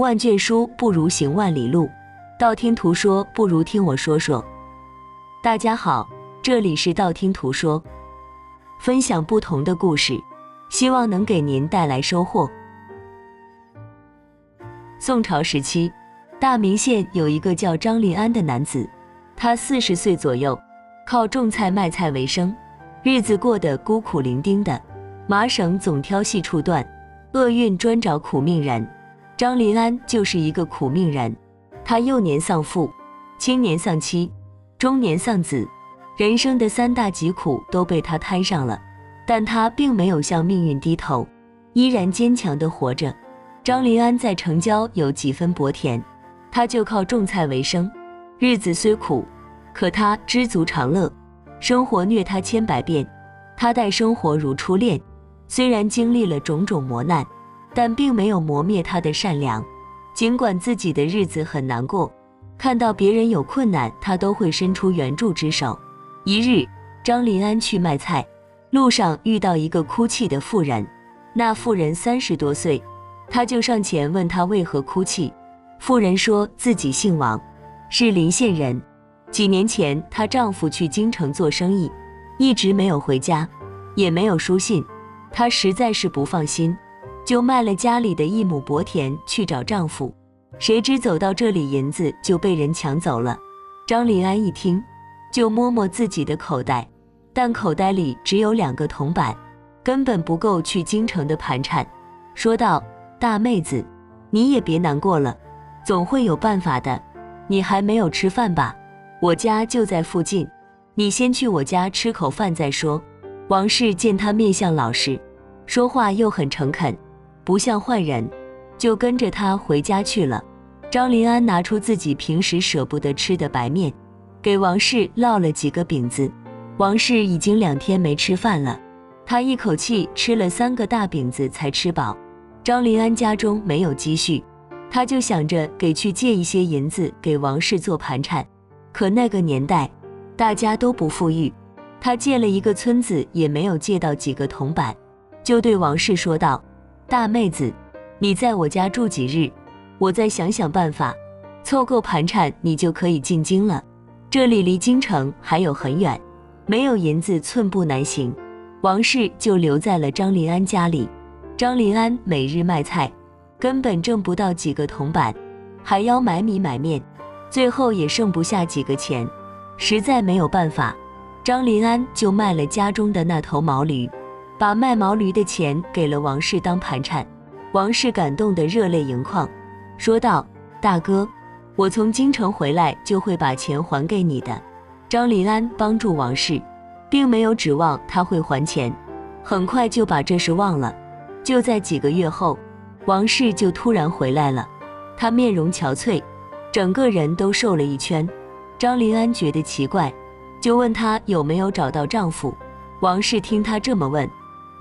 万卷书不如行万里路，道听途说不如听我说说。大家好，这里是道听途说，分享不同的故事，希望能给您带来收获。宋朝时期，大名县有一个叫张临安的男子，他40岁左右，靠种菜卖菜为生，日子过得孤苦伶仃的，麻绳总挑细处断，厄运专找苦命人。张临安就是一个苦命人，他幼年丧父，青年丧妻，中年丧子，人生的3大疾苦都被他摊上了，但他并没有向命运低头，依然坚强地活着。张临安在城郊有几分薄田，他就靠种菜为生，日子虽苦，可他知足常乐，生活虐他千百遍，他待生活如初恋，虽然经历了种种磨难，但并没有磨灭他的善良。尽管自己的日子很难过，看到别人有困难，他都会伸出援助之手。一日，张临安去卖菜，路上遇到一个哭泣的妇人，那妇人30多岁，他就上前问她为何哭泣。妇人说自己姓王，是临县人，几年前她丈夫去京城做生意，一直没有回家，也没有书信，她实在是不放心，就卖了家里的1亩薄田去找丈夫，谁知走到这里，银子就被人抢走了。张临安一听，就摸摸自己的口袋，但口袋里只有2个铜板，根本不够去京城的盘缠，说道：大妹子，你也别难过了，总会有办法的，你还没有吃饭吧？我家就在附近，你先去我家吃口饭再说。王氏见他面相老实，说话又很诚恳，不像坏人，就跟着他回家去了。张临安拿出自己平时舍不得吃的白面，给王氏烙了几个饼子。王氏已经2天没吃饭了，他一口气吃了3个大饼子才吃饱。张临安家中没有积蓄，他就想着给去借一些银子给王氏做盘缠，可那个年代大家都不富裕，他借了一个村子也没有借到几个铜板，就对王氏说道：大妹子，你在我家住几日，我再想想办法，凑够盘缠你就可以进京了，这里离京城还有很远，没有银子寸步难行。王氏就留在了张临安家里。张临安每日卖菜，根本挣不到几个铜板，还要买米买面，最后也剩不下几个钱，实在没有办法，张临安就卖了家中的那头毛驴，把卖毛驴的钱给了王氏当盘缠。王氏感动得热泪盈眶，说道：大哥，我从京城回来就会把钱还给你的。张临安帮助王氏，并没有指望他会还钱，很快就把这事忘了。就在几个月后，王氏就突然回来了，她面容憔悴，整个人都瘦了一圈。张临安觉得奇怪，就问她有没有找到丈夫。王氏听她这么问，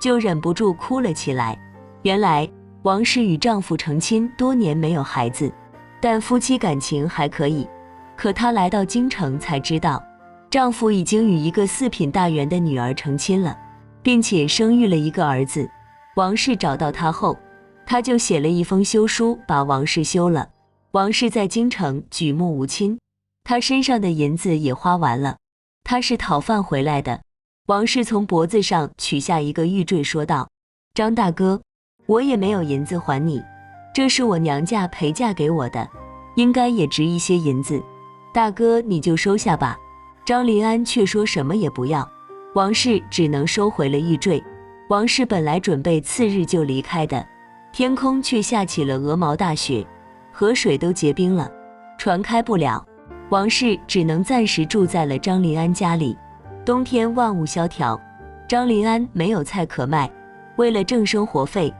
就忍不住哭了起来。原来王氏与丈夫成亲多年没有孩子，但夫妻感情还可以。可她来到京城才知道，丈夫已经与一个4品大员的女儿成亲了，并且生育了一个儿子。王氏找到他后，他就写了一封休书把王氏休了。王氏在京城举目无亲，他身上的银子也花完了，他是讨饭回来的。王氏从脖子上取下一个玉坠，说道：张大哥，我也没有银子还你，这是我娘家陪嫁给我的，应该也值一些银子，大哥你就收下吧。张临安却说什么也不要，王氏只能收回了玉坠。王氏本来准备次日就离开的，天空却下起了鹅毛大雪，河水都结冰了，船开不了。王氏只能暂时住在了张临安家里。冬天万物萧条，张临安没有菜可卖，为了挣生活费，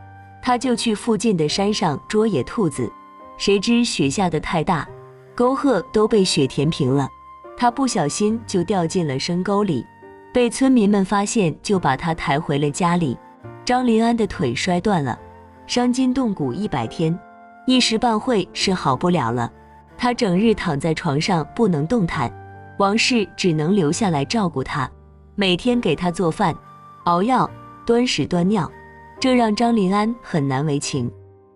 他就去附近的山上捉野兔子，谁知雪下得太大，沟壑都被雪填平了，他不小心就掉进了深沟里，被村民们发现，就把他抬回了家里。张临安的腿摔断了，伤筋动骨100天，一时半会是好不了了。他整日躺在床上不能动弹，王氏只能留下来照顾他，每天给他做饭、熬药、端屎端尿，这让张临安很难为情。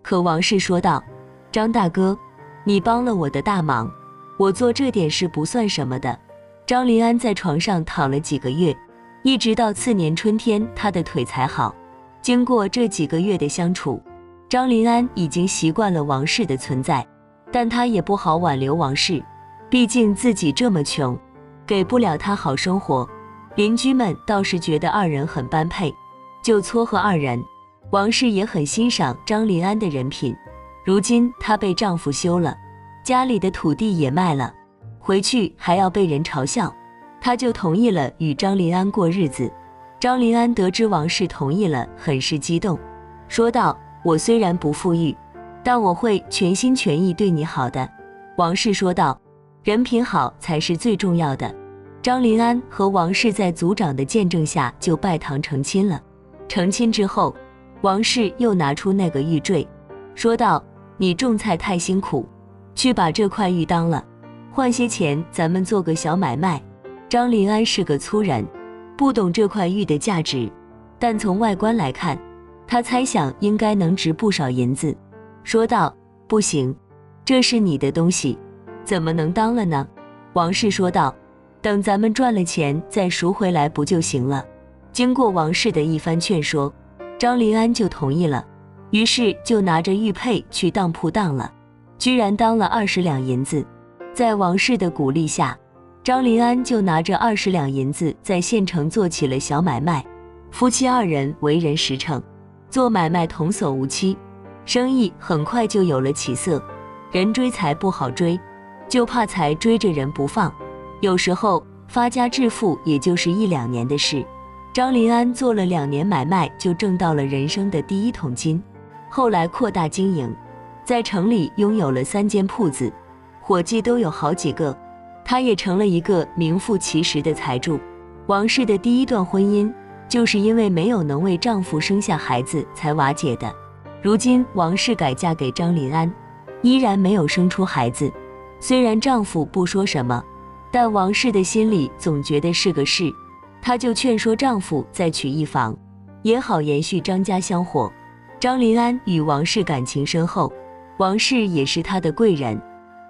可王氏说道：张大哥，你帮了我的大忙，我做这点事不算什么的。张林安在床上躺了几个月，一直到次年春天，他的腿才好。经过这几个月的相处，张林安已经习惯了王氏的存在，但他也不好挽留王氏，毕竟自己这么穷，给不了他好生活。邻居们倒是觉得二人很般配，就撮合二人。王氏也很欣赏张林安的人品，如今她被丈夫休了，家里的土地也卖了，回去还要被人嘲笑，她就同意了与张林安过日子。张林安得知王氏同意了，很是激动，说道：我虽然不富裕，但我会全心全意对你好的。王氏说道：人品好才是最重要的。张林安和王氏在族长的见证下就拜堂成亲了。成亲之后，王氏又拿出那个玉坠，说道：你种菜太辛苦，去把这块玉当了，换些钱咱们做个小买卖。张林安是个粗人，不懂这块玉的价值，但从外观来看，他猜想应该能值不少银子，说道：不行，这是你的东西，怎么能当了呢？王氏说道：等咱们赚了钱再赎回来不就行了？经过王氏的一番劝说，张林安就同意了，于是就拿着玉佩去当铺当了，居然当了20两银子。在王氏的鼓励下，张林安就拿着20两银子在县城做起了小买卖。夫妻二人为人实诚，做买卖童叟无欺，生意很快就有了起色。人追财不好追，就怕财追着人不放，有时候发家致富也就是1-2年的事。张林安做了2年买卖，就挣到了人生的第一桶金。后来扩大经营，在城里拥有了3间铺子，伙计都有好几个，他也成了一个名副其实的财主。王氏的第一段婚姻就是因为没有能为丈夫生下孩子才瓦解的。如今王氏改嫁给张林安，依然没有生出孩子。虽然丈夫不说什么，但王氏的心里总觉得是个事，她就劝说丈夫再娶一房，也好延续张家香火。张林安与王氏感情深厚，王氏也是他的贵人，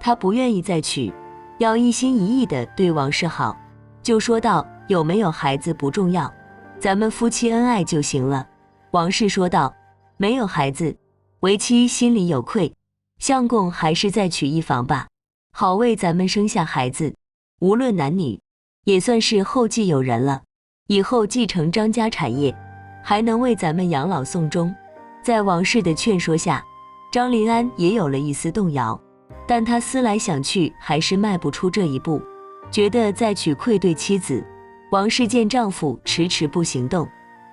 他不愿意再娶，要一心一意地对王氏好，就说道：有没有孩子不重要，咱们夫妻恩爱就行了。王氏说道：没有孩子，为妻心里有愧，相公还是再娶一房吧，好为咱们生下孩子，无论男女，也算是后继有人了，以后继承张家产业，还能为咱们养老送终。在王氏的劝说下，张林安也有了一丝动摇，但他思来想去，还是迈不出这一步，觉得再娶愧对妻子。王氏见丈夫迟迟不行动，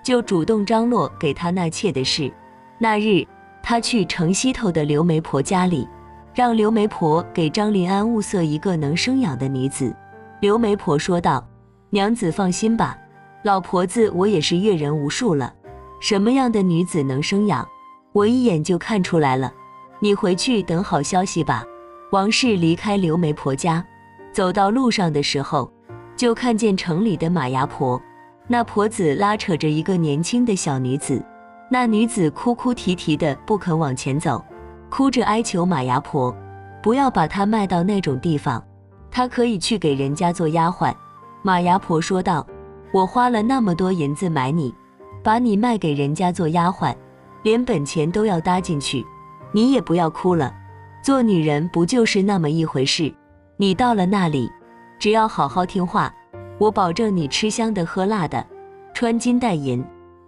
就主动张罗给他纳妾的事。那日，他去城西头的刘媒婆家里，让刘媒婆给张林安物色一个能生养的女子。刘媒婆说道：娘子放心吧，老婆子我也是阅人无数了，什么样的女子能生养，我一眼就看出来了，你回去等好消息吧。王氏离开刘媒婆家，走到路上的时候，就看见城里的马牙婆，那婆子拉扯着一个年轻的小女子，那女子哭哭啼啼的不肯往前走，哭着哀求马牙婆不要把她卖到那种地方，她可以去给人家做丫鬟。马牙婆说道：我花了那么多银子买你，把你卖给人家做丫鬟，连本钱都要搭进去，你也不要哭了，做女人不就是那么一回事，你到了那里，只要好好听话，我保证你吃香的喝辣的，穿金戴银，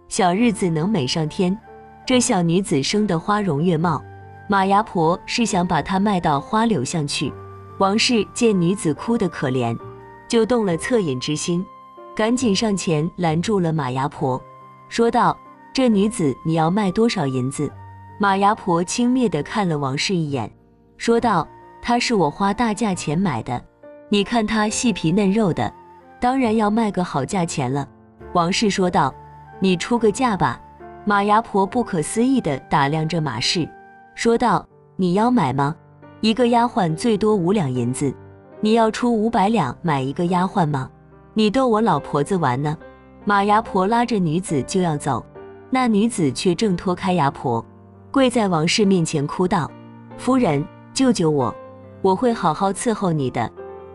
小日子能美上天。这小女子生得花容月貌，马牙婆是想把她卖到花柳巷去。王氏见女子哭得可怜，就动了恻隐之心，赶紧上前拦住了马牙婆，说道：这女子你要卖多少银子？马牙婆轻蔑地看了王氏一眼，说道：她是我花大价钱买的，你看她细皮嫩肉的，当然要卖个好价钱了。王氏说道：你出个价吧。马牙婆不可思议地打量着马氏，说道：你要买吗？一个丫鬟最多5两银子，你要出500两买一个丫鬟吗？你逗我老婆子玩呢？马牙婆拉着女子就要走，那女子却挣脱开牙婆，跪在王氏面前哭道：夫人，救救我，我会好好伺候你的，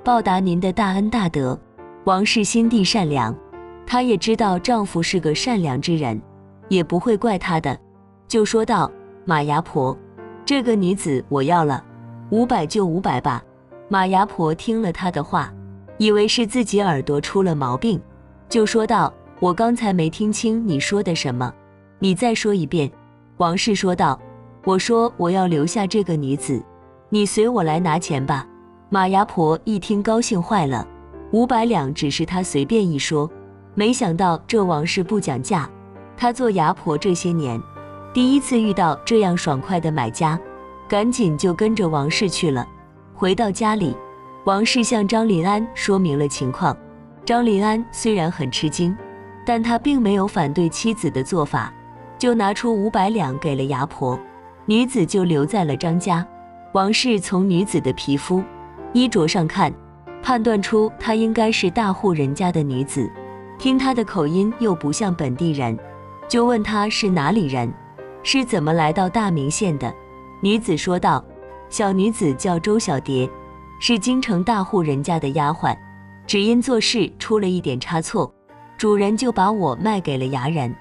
报答您的大恩大德。王氏心地善良，她也知道丈夫是个善良之人，也不会怪他的，就说道：马牙婆，这个女子我要了，500就500吧。马牙婆听了她的话，以为是自己耳朵出了毛病，就说道：我刚才没听清你说的什么，你再说一遍。王氏说道：我说我要留下这个女子，你随我来拿钱吧。马牙婆一听高兴坏了，500两只是她随便一说，没想到这王氏不讲价。她做牙婆这些年，第一次遇到这样爽快的买家，赶紧就跟着王氏去了。回到家里，王氏向张林安说明了情况。张林安虽然很吃惊，但他并没有反对妻子的做法，就拿出500两给了牙婆，女子就留在了张家。王氏从女子的皮肤、衣着上看，判断出她应该是大户人家的女子，听她的口音又不像本地人，就问她是哪里人，是怎么来到大名县的。女子说道：小女子叫周小蝶，是京城大户人家的丫鬟，只因做事出了一点差错，主人就把我卖给了衙人，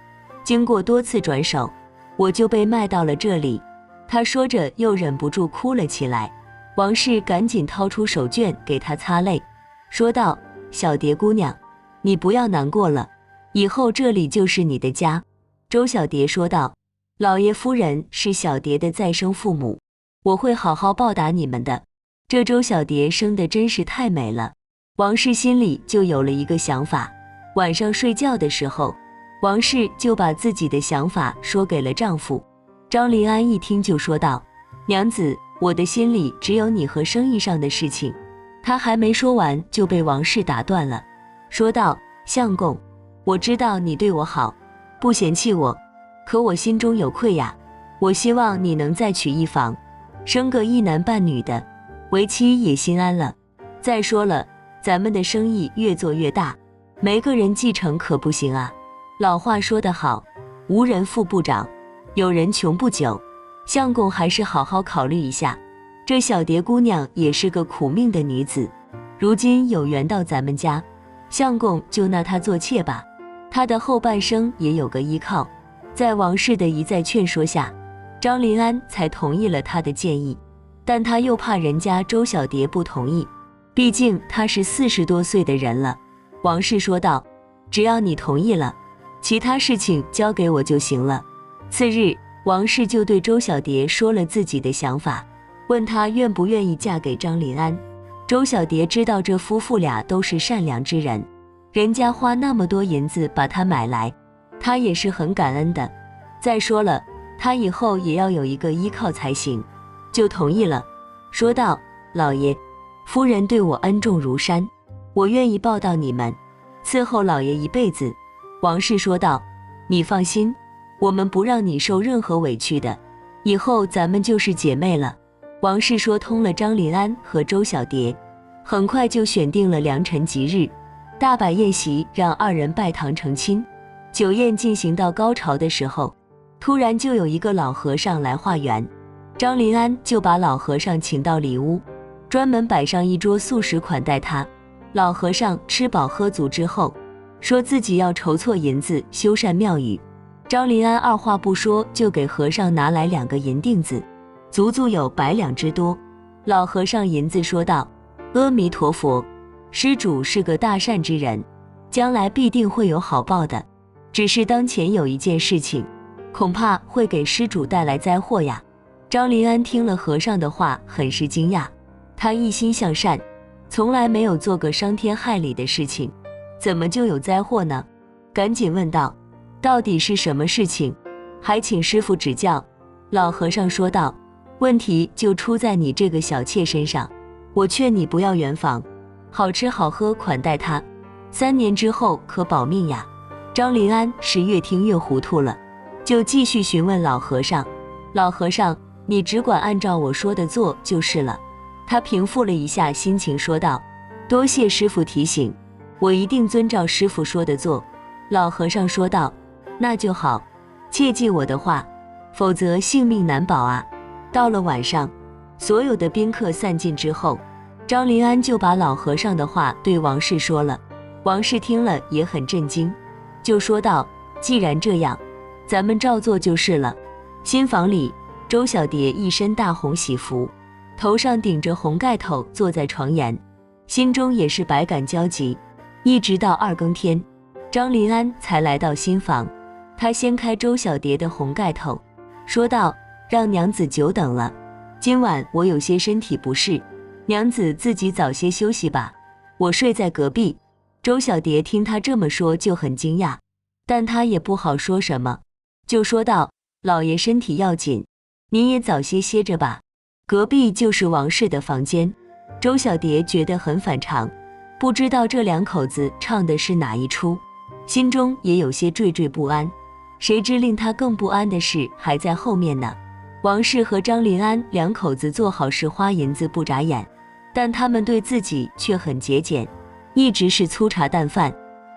经过多次转手，我就被卖到了这里。她说着又忍不住哭了起来。王氏赶紧掏出手绢给她擦泪，说道：小蝶姑娘，你不要难过了，以后这里就是你的家。周小蝶说道：老爷夫人是小蝶的再生父母，我会好好报答你们的。这周小蝶生得真是太美了。王氏心里就有了一个想法，晚上睡觉的时候，王氏就把自己的想法说给了丈夫。张林安一听就说道：娘子，我的心里只有你和生意上的事情。他还没说完就被王氏打断了，说道：相公，我知道你对我好，不嫌弃我，可我心中有愧呀，我希望你能再娶一房，生个一男半女的，为妻也心安了。再说了，咱们的生意越做越大，没个人继承可不行啊。老话说得好，无人富不长，有人穷不久。相公还是好好考虑一下，这小蝶姑娘也是个苦命的女子，如今有缘到咱们家，相公就纳她做妾吧，她的后半生也有个依靠。在王氏的一再劝说下，张林安才同意了他的建议，但他又怕人家周小蝶不同意，毕竟她是40多岁的人了。王氏说道：只要你同意了，其他事情交给我就行了。次日，王氏就对周小蝶说了自己的想法，问她愿不愿意嫁给张林安。周小蝶知道这夫妇俩都是善良之人，人家花那么多银子把她买来，她也是很感恩的。再说了，她以后也要有一个依靠才行，就同意了，说道：老爷夫人对我恩重如山，我愿意报答你们，伺候老爷一辈子。王氏说道：你放心，我们不让你受任何委屈的，以后咱们就是姐妹了。王氏说通了张林安和周小蝶，很快就选定了良辰吉日，大摆宴席让二人拜堂成亲。酒宴进行到高潮的时候，突然就有一个老和尚来化缘，张林安就把老和尚请到里屋，专门摆上一桌素食款待他。老和尚吃饱喝足之后，说自己要筹措银子修缮庙宇。张林安二话不说就给和尚拿来2个银锭子，足足有100两之多。老和尚银子说道：阿弥陀佛，施主是个大善之人，将来必定会有好报的，只是当前有一件事情，恐怕会给施主带来灾祸呀。张林安听了和尚的话很是惊讶，他一心向善，从来没有做过伤天害理的事情，怎么就有灾祸呢？赶紧问道：到底是什么事情？还请师父指教。老和尚说道：问题就出在你这个小妾身上，我劝你不要圆房，好吃好喝款待她，3年之后可保命呀。张林安是越听越糊涂了，就继续询问老和尚：老和尚，你只管按照我说的做就是了。他平复了一下心情说道：多谢师父提醒，我一定遵照师父说的做。老和尚说道：那就好，切记我的话，否则性命难保啊。到了晚上，所有的宾客散尽之后，张临安就把老和尚的话对王氏说了。王氏听了也很震惊，就说道：既然这样，咱们照做就是了。新房里，周小蝶一身大红喜服，头上顶着红盖头，坐在床沿，心中也是百感交集。一直到2更天，张临安才来到新房。他掀开周小蝶的红盖头，说道：让娘子久等了，今晚我有些身体不适，娘子自己早些休息吧，我睡在隔壁。周小蝶听他这么说就很惊讶，但他也不好说什么，就说道：老爷身体要紧，您也早些歇着吧。隔壁就是王氏的房间。周小蝶觉得很反常，不知道这2口子唱的是哪一出，心中也有些惴惴不安。谁知令他更不安的事还在后面呢。王氏和张临安2口子做好事花银子不眨眼，但他们对自己却很节俭，一直是粗茶淡饭，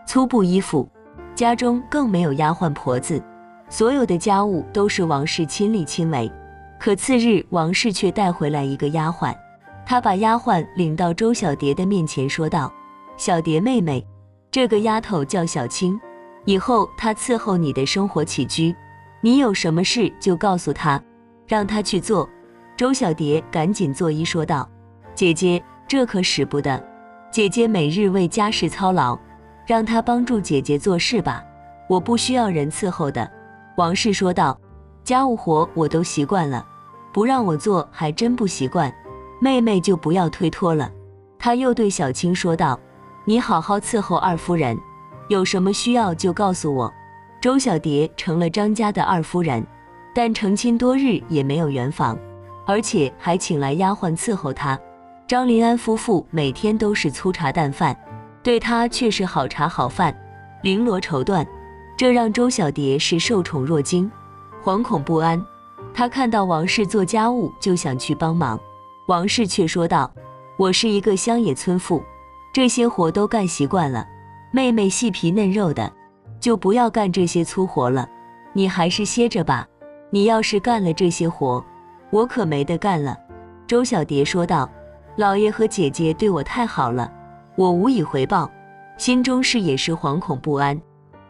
粗布衣服，家中更没有丫鬟婆子，所有的家务都是王氏亲力亲为。可次日，王氏却带回来一个丫鬟，他把丫鬟领到周小蝶的面前，说道：小蝶妹妹，这个丫头叫小青，以后她伺候你的生活起居，你有什么事就告诉她，让她去做。周小蝶赶紧作揖说道：姐姐，这可使不得，姐姐每日为家事操劳，让她帮助姐姐做事吧，我不需要人伺候的。王氏说道：家务活我都习惯了，不让我做还真不习惯，妹妹就不要推脱了。他又对小青说道：你好好伺候二夫人，有什么需要就告诉我。周小蝶成了张家的二夫人，但成亲多日也没有圆房，而且还请来丫鬟伺候她。张临安夫妇每天都是粗茶淡饭，对她却是好茶好饭，绫罗绸缎，这让周小蝶是受宠若惊，惶恐不安。她看到王氏做家务就想去帮忙，王氏却说道：我是一个乡野村妇，这些活都干习惯了，妹妹细皮嫩肉的，就不要干这些粗活了，你还是歇着吧，你要是干了这些活，我可没得干了。周小蝶说道：老爷和姐姐对我太好了，我无以回报，心中是也是惶恐不安，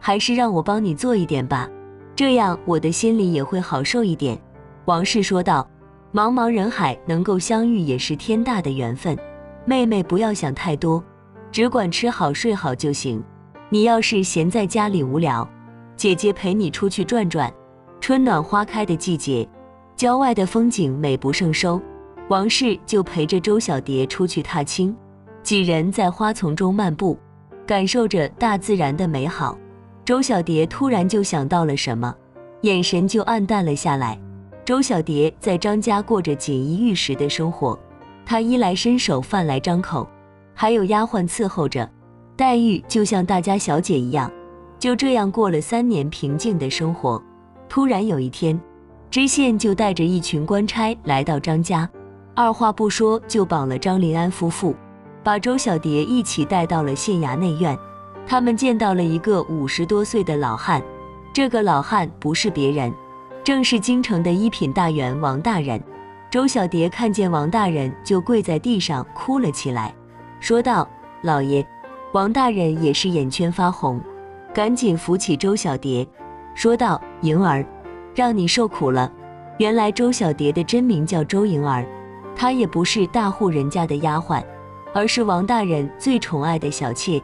还是让我帮你做一点吧，这样我的心里也会好受一点。王氏说道：茫茫人海能够相遇也是天大的缘分，妹妹不要想太多，只管吃好睡好就行。你要是闲在家里无聊，姐姐陪你出去转转，春暖花开的季节，郊外的风景美不胜收。王氏就陪着周小蝶出去踏青，几人在花丛中漫步，感受着大自然的美好。周小蝶突然就想到了什么，眼神就暗淡了下来。周小蝶在张家过着锦衣玉食的生活，她衣来伸手饭来张口，还有丫鬟伺候着，待遇就像大家小姐一样。就这样过了3年平静的生活。突然有一天，知县就带着一群官差来到张家，二话不说就绑了张临安夫妇，把周小蝶一起带到了县衙内院。他们见到了一个50多岁的老汉，这个老汉不是别人，正是京城的一品大员王大人。周小蝶看见王大人就跪在地上哭了起来，说道：老爷。王大人也是眼圈发红，赶紧扶起周小蝶，说道：莹儿，让你受苦了。原来周小蝶的真名叫周莹儿，她也不是大户人家的丫鬟，而是王大人最宠爱的小妾。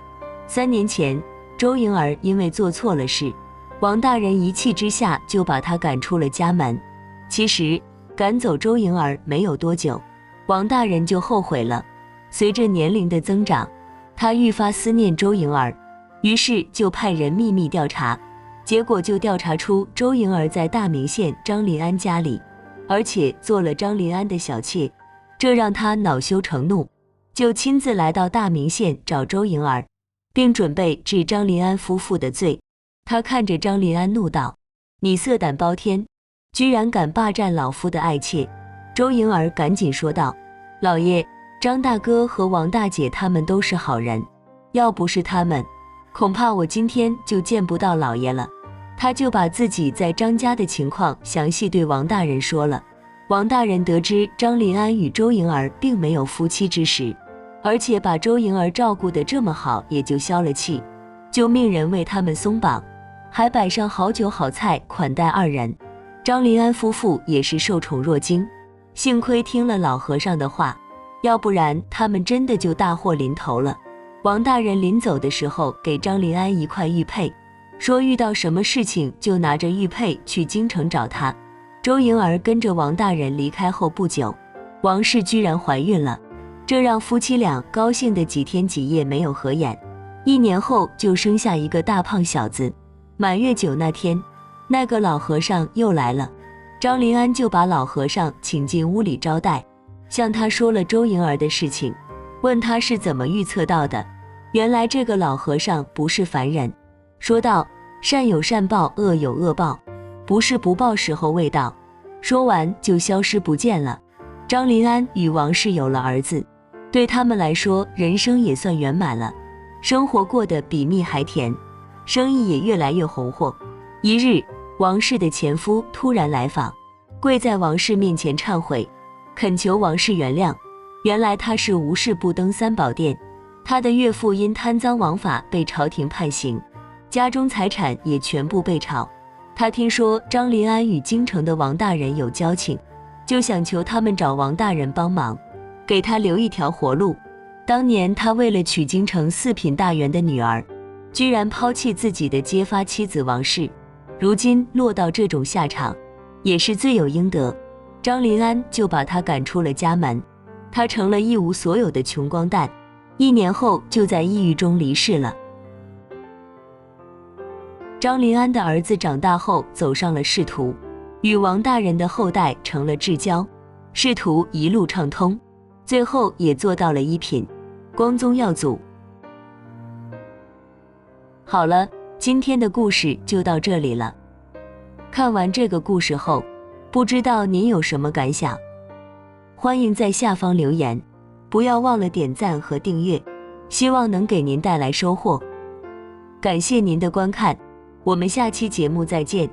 3年前，周莹儿因为做错了事，王大人一气之下就把她赶出了家门。其实赶走周莹儿没有多久，王大人就后悔了。随着年龄的增长，他愈发思念周莹儿，于是就派人秘密调查，结果就调查出周莹儿在大名县张临安家里，而且做了张临安的小妾，这让他恼羞成怒，就亲自来到大名县找周莹儿，并准备治张临安夫妇的罪。他看着张临安怒道：你色胆包天，居然敢霸占老夫的爱妾。周莹儿赶紧说道：老爷，张大哥和王大姐他们都是好人，要不是他们，恐怕我今天就见不到老爷了。他就把自己在张家的情况详细对王大人说了。王大人得知张临安与周莹儿并没有夫妻之实，而且把周莹儿照顾得这么好，也就消了气，就命人为他们松绑，还摆上好酒好菜款待二人。张临安夫妇也是受宠若惊，幸亏听了老和尚的话，要不然他们真的就大祸临头了。王大人临走的时候给张临安一块玉佩，说遇到什么事情就拿着玉佩去京城找他。周莹儿跟着王大人离开后不久，王氏居然怀孕了，这让夫妻俩高兴的几天几夜没有合眼。1年后就生下一个大胖小子。满月酒那天，那个老和尚又来了，张临安就把老和尚请进屋里招待，向他说了周莹儿的事情，问他是怎么预测到的。原来这个老和尚不是凡人，说道：善有善报，恶有恶报，不是不报时候未到。说完就消失不见了。张临安与王氏有了儿子，对他们来说人生也算圆满了，生活过得比蜜还甜，生意也越来越红火。一日，王氏的前夫突然来访，跪在王氏面前忏悔，恳求王氏原谅。原来他是无事不登三宝殿，他的岳父因贪赃枉法被朝廷判刑，家中财产也全部被炒。他听说张临安与京城的王大人有交情，就想求他们找王大人帮忙，给他留一条活路。当年他为了娶京城4品大员的女儿，居然抛弃自己的结发妻子王氏，如今落到这种下场，也是罪有应得。张临安就把他赶出了家门，他成了一无所有的穷光蛋，1年后就在抑郁中离世了。张临安的儿子长大后走上了仕途，与王大人的后代成了至交，仕途一路畅通，最后也做到了1品，光宗耀祖。好了，今天的故事就到这里了。看完这个故事后，不知道您有什么感想？欢迎在下方留言，不要忘了点赞和订阅，希望能给您带来收获。感谢您的观看，我们下期节目再见。